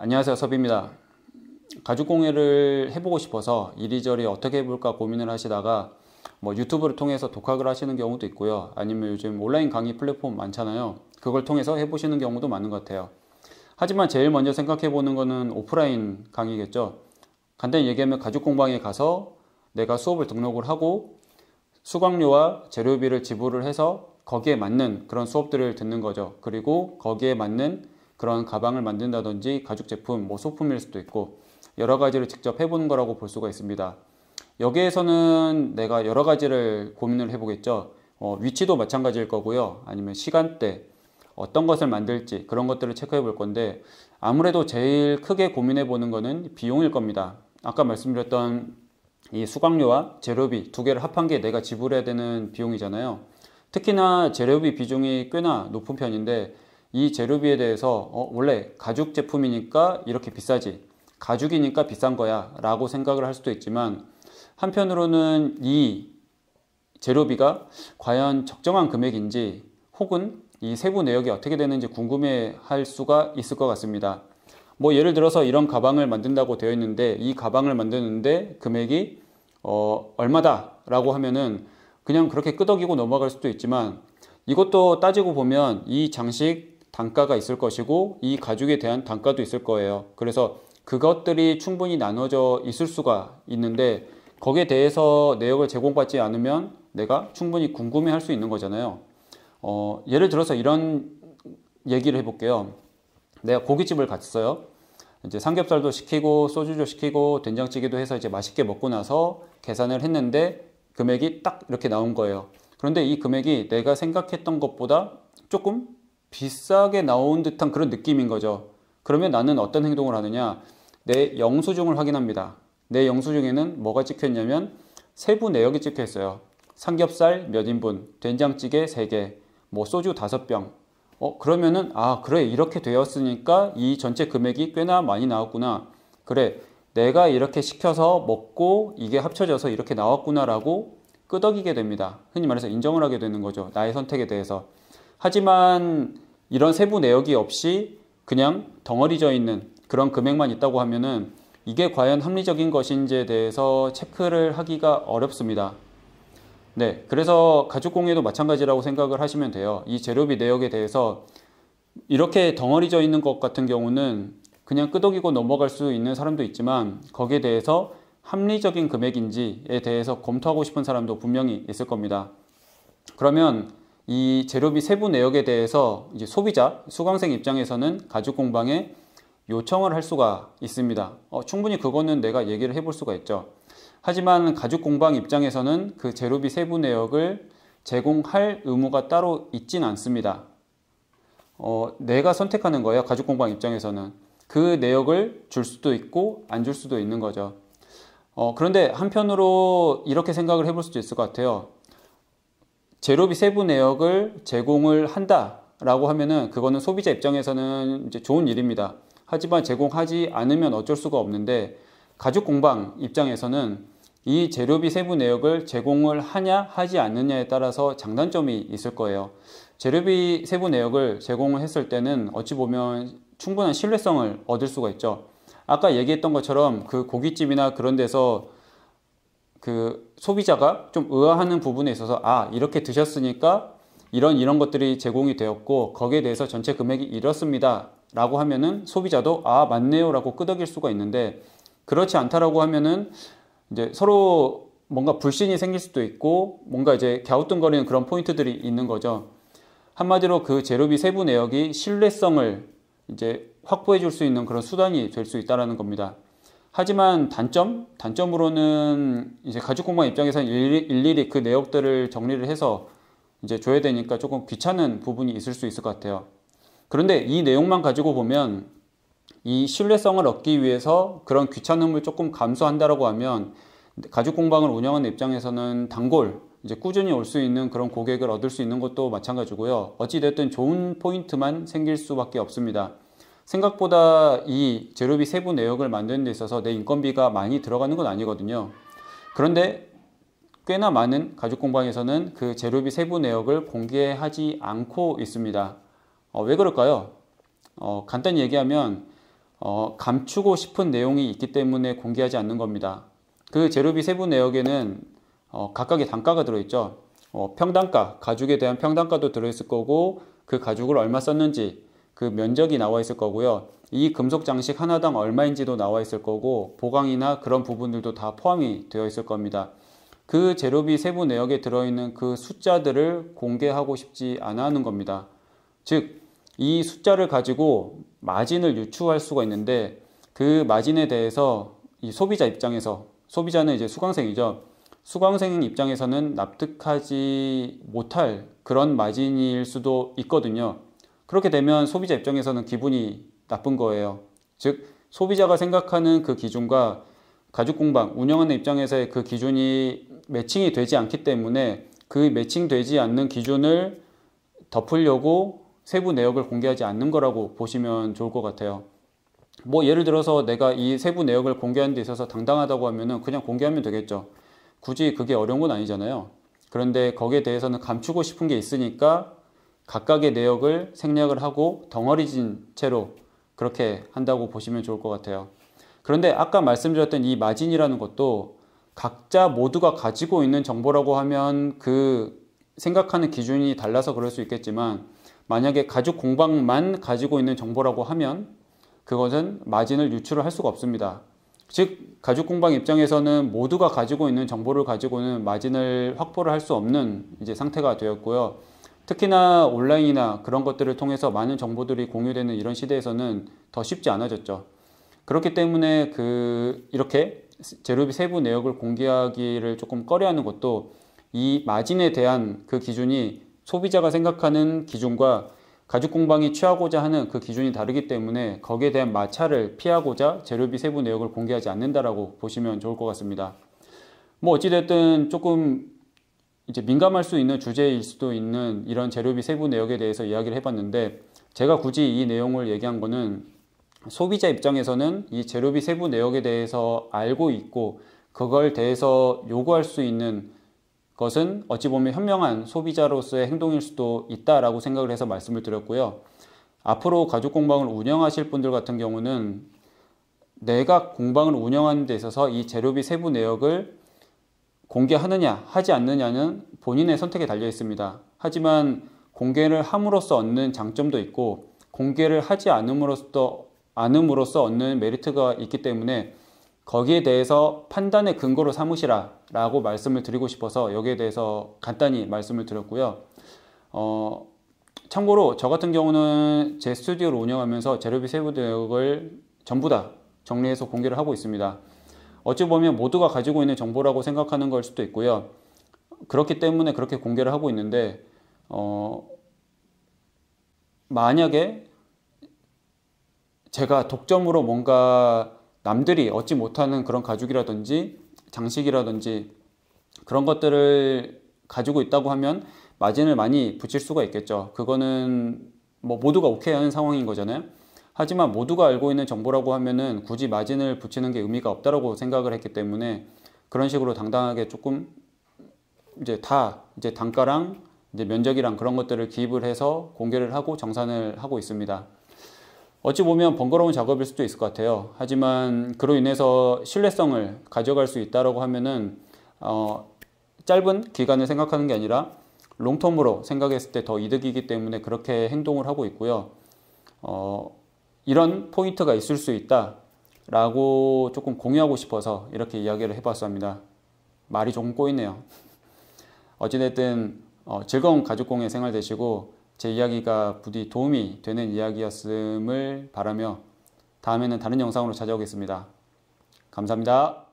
안녕하세요, 섭입니다. 가죽공예를 해보고 싶어서 이리저리 어떻게 해볼까 고민을 하시다가 유튜브를 통해서 독학을 하시는 경우도 있고요. 아니면 요즘 온라인 강의 플랫폼 많잖아요. 그걸 통해서 해보시는 경우도 많은 것 같아요. 하지만 제일 먼저 생각해보는 거는 오프라인 강의겠죠. 간단히 얘기하면 가죽공방에 가서 내가 수업을 등록을 하고 수강료와 재료비를 지불을 해서 거기에 맞는 그런 수업들을 듣는 거죠. 그리고 거기에 맞는 그런 가방을 만든다든지 가죽 제품, 소품일 수도 있고 여러 가지를 직접 해보는 거라고 볼 수가 있습니다. 여기에서는 내가 여러 가지를 고민을 해보겠죠. 위치도 마찬가지일 거고요. 아니면 시간대, 어떤 것을 만들지 그런 것들을 체크해 볼 건데 아무래도 제일 크게 고민해 보는 거는 비용일 겁니다. 아까 말씀드렸던 이 수강료와 재료비 두 개를 합한 게 내가 지불해야 되는 비용이잖아요. 특히나 재료비 비중이 꽤나 높은 편인데 이 재료비에 대해서 원래 가죽 제품이니까 이렇게 비싸지, 가죽이니까 비싼 거야 라고 생각을 할 수도 있지만 한편으로는 이 재료비가 과연 적정한 금액인지 혹은 이 세부 내역이 어떻게 되는지 궁금해 할 수가 있을 것 같습니다. 예를 들어서 이런 가방을 만든다고 되어 있는데 이 가방을 만드는데 금액이 얼마다 라고 하면은 그냥 그렇게 끄덕이고 넘어갈 수도 있지만 이것도 따지고 보면 이 장식 단가가 있을 것이고 이 가죽에 대한 단가도 있을 거예요. 그래서 그것들이 충분히 나눠져 있을 수가 있는데 거기에 대해서 내역을 제공받지 않으면 내가 충분히 궁금해 할 수 있는 거잖아요. 예를 들어서 이런 얘기를 해볼게요. 내가 고깃집을 갔어요. 이제 삼겹살도 시키고 소주도 시키고 된장찌개도 해서 이제 맛있게 먹고 나서 계산을 했는데 금액이 딱 이렇게 나온 거예요. 그런데 이 금액이 내가 생각했던 것보다 조금 비싸게 나온 듯한 그런 느낌인 거죠. 그러면 나는 어떤 행동을 하느냐? 내 영수증을 확인합니다. 내 영수증에는 뭐가 찍혀 있냐면 세부 내역이 찍혀 있어요. 삼겹살 몇 인분, 된장찌개 3개, 소주 5병. 그러면은 그래, 이렇게 되었으니까 이 전체 금액이 꽤나 많이 나왔구나. 그래, 내가 이렇게 시켜서 먹고 이게 합쳐져서 이렇게 나왔구나 라고 끄덕이게 됩니다. 흔히 말해서 인정을 하게 되는 거죠. 나의 선택에 대해서. 하지만 이런 세부 내역이 없이 그냥 덩어리져 있는 그런 금액만 있다고 하면은 이게 과연 합리적인 것인지에 대해서 체크를 하기가 어렵습니다. 네, 그래서 가죽공예도 마찬가지라고 생각을 하시면 돼요. 이 재료비 내역에 대해서 이렇게 덩어리져 있는 것 같은 경우는 그냥 끄덕이고 넘어갈 수 있는 사람도 있지만 거기에 대해서 합리적인 금액인지에 대해서 검토하고 싶은 사람도 분명히 있을 겁니다. 그러면 이 재료비 세부 내역에 대해서 이제 소비자, 수강생 입장에서는 가죽공방에 요청을 할 수가 있습니다. 충분히 그거는 내가 얘기를 해볼 수가 있죠. 하지만 가죽공방 입장에서는 그 재료비 세부 내역을 제공할 의무가 따로 있진 않습니다. 내가 선택하는 거예요. 가죽공방 입장에서는. 그 내역을 줄 수도 있고 안 줄 수도 있는 거죠. 그런데 한편으로 이렇게 생각을 해볼 수도 있을 것 같아요. 재료비 세부 내역을 제공을 한다라고 하면은 그거는 소비자 입장에서는 이제 좋은 일입니다. 하지만 제공하지 않으면 어쩔 수가 없는데 가죽공방 입장에서는 이 재료비 세부 내역을 제공을 하냐 하지 않느냐에 따라서 장단점이 있을 거예요. 재료비 세부 내역을 제공을 했을 때는 어찌 보면 충분한 신뢰성을 얻을 수가 있죠. 아까 얘기했던 것처럼 그 고깃집이나 그런 데서 그 소비자가 좀 의아하는 부분에 있어서 이렇게 드셨으니까 이런 것들이 제공이 되었고 거기에 대해서 전체 금액이 이렇습니다 라고 하면은 소비자도 맞네요 라고 끄덕일 수가 있는데 그렇지 않다라고 하면은 이제 서로 뭔가 불신이 생길 수도 있고 뭔가 이제 갸우뚱거리는 그런 포인트들이 있는 거죠. 한마디로 그 재료비 세부 내역이 신뢰성을 이제 확보해 줄 수 있는 그런 수단이 될 수 있다는 겁니다. 하지만 단점으로는 이제 가죽공방 입장에서는 일일이 그 내역들을 정리를 해서 이제 줘야 되니까 조금 귀찮은 부분이 있을 수 있을 것 같아요. 그런데 이 내용만 가지고 보면 이 신뢰성을 얻기 위해서 그런 귀찮음을 조금 감수한다라고 하면 가죽공방을 운영하는 입장에서는 단골, 이제 꾸준히 올 수 있는 그런 고객을 얻을 수 있는 것도 마찬가지고요. 어찌됐든 좋은 포인트만 생길 수밖에 없습니다. 생각보다 이 재료비 세부 내역을 만드는 데 있어서 내 인건비가 많이 들어가는 건 아니거든요. 그런데 꽤나 많은 가죽공방에서는 그 재료비 세부 내역을 공개하지 않고 있습니다. 왜 그럴까요? 간단히 얘기하면 감추고 싶은 내용이 있기 때문에 공개하지 않는 겁니다. 그 재료비 세부 내역에는 각각의 단가가 들어있죠. 평단가, 가죽에 대한 평단가도 들어있을 거고 그 가죽을 얼마 썼는지 그 면적이 나와 있을 거고요. 이 금속 장식 하나당 얼마인지도 나와 있을 거고 보강이나 그런 부분들도 다 포함이 되어 있을 겁니다. 그 재료비 세부 내역에 들어있는 그 숫자들을 공개하고 싶지 않아 하는 겁니다. 즉, 이 숫자를 가지고 마진을 유추할 수가 있는데 그 마진에 대해서 이 소비자 입장에서, 소비자는 이제 수강생이죠. 수강생 입장에서는 납득하지 못할 그런 마진일 수도 있거든요. 그렇게 되면 소비자 입장에서는 기분이 나쁜 거예요. 즉, 소비자가 생각하는 그 기준과 가죽공방 운영하는 입장에서의 그 기준이 매칭이 되지 않기 때문에 그 매칭되지 않는 기준을 덮으려고 세부 내역을 공개하지 않는 거라고 보시면 좋을 것 같아요. 뭐 예를 들어서 내가 이 세부 내역을 공개하는 데 있어서 당당하다고 하면은 그냥 공개하면 되겠죠. 굳이 그게 어려운 건 아니잖아요. 그런데 거기에 대해서는 감추고 싶은 게 있으니까 각각의 내역을 생략을 하고 덩어리진 채로 그렇게 한다고 보시면 좋을 것 같아요. 그런데 아까 말씀드렸던 이 마진이라는 것도 각자 모두가 가지고 있는 정보라고 하면 그 생각하는 기준이 달라서 그럴 수 있겠지만 만약에 가죽 공방만 가지고 있는 정보라고 하면 그것은 마진을 유출을 할 수가 없습니다. 즉, 가죽 공방 입장에서는 모두가 가지고 있는 정보를 가지고는 마진을 확보를 할 수 없는 이제 상태가 되었고요. 특히나 온라인이나 그런 것들을 통해서 많은 정보들이 공유되는 이런 시대에서는 더 쉽지 않아졌죠. 그렇기 때문에 이렇게 재료비 세부 내역을 공개하기를 조금 꺼려하는 것도 이 마진에 대한 그 기준이 소비자가 생각하는 기준과 가죽 공방이 취하고자 하는 그 기준이 다르기 때문에 거기에 대한 마찰을 피하고자 재료비 세부 내역을 공개하지 않는다라고 보시면 좋을 것 같습니다. 뭐 어찌됐든 조금 이제 민감할 수 있는 주제일 수도 있는 이런 재료비 세부 내역에 대해서 이야기를 해봤는데 제가 굳이 이 내용을 얘기한 거는 소비자 입장에서는 이 재료비 세부 내역에 대해서 알고 있고 그걸 대해서 요구할 수 있는 것은 어찌 보면 현명한 소비자로서의 행동일 수도 있다라고 생각을 해서 말씀을 드렸고요. 앞으로 가죽 공방을 운영하실 분들 같은 경우는 내가 공방을 운영하는 데 있어서 이 재료비 세부 내역을 공개하느냐 하지 않느냐는 본인의 선택에 달려 있습니다. 하지만 공개를 함으로써 얻는 장점도 있고 공개를 하지 않음으로써 얻는 메리트가 있기 때문에 거기에 대해서 판단의 근거로 삼으시라 라고 말씀을 드리고 싶어서 여기에 대해서 간단히 말씀을 드렸고요. 참고로 저 같은 경우는 제 스튜디오를 운영하면서 재료비 세부 내역을 전부 다 정리해서 공개를 하고 있습니다. 어찌 보면 모두가 가지고 있는 정보라고 생각하는 걸 수도 있고요. 그렇기 때문에 그렇게 공개를 하고 있는데 만약에 제가 독점으로 뭔가 남들이 얻지 못하는 그런 가죽이라든지 장식이라든지 그런 것들을 가지고 있다고 하면 마진을 많이 붙일 수가 있겠죠. 그거는 뭐 모두가 오케이 하는 상황인 거잖아요. 하지만 모두가 알고 있는 정보라고 하면은 굳이 마진을 붙이는 게 의미가 없다라고 생각을 했기 때문에 그런 식으로 당당하게 조금 이제 단가랑 이제 면적이랑 그런 것들을 기입을 해서 공개를 하고 정산을 하고 있습니다. 어찌 보면 번거로운 작업일 수도 있을 것 같아요. 하지만 그로 인해서 신뢰성을 가져갈 수 있다라고 하면은 짧은 기간을 생각하는 게 아니라 롱텀으로 생각했을 때 더 이득이기 때문에 그렇게 행동을 하고 있고요. 이런 포인트가 있을 수 있다라고 조금 공유하고 싶어서 이렇게 이야기를 해봤습니다. 말이 조금 꼬이네요. 어찌됐든 즐거운 가죽공예 생활 되시고 제 이야기가 부디 도움이 되는 이야기였음을 바라며 다음에는 다른 영상으로 찾아오겠습니다. 감사합니다.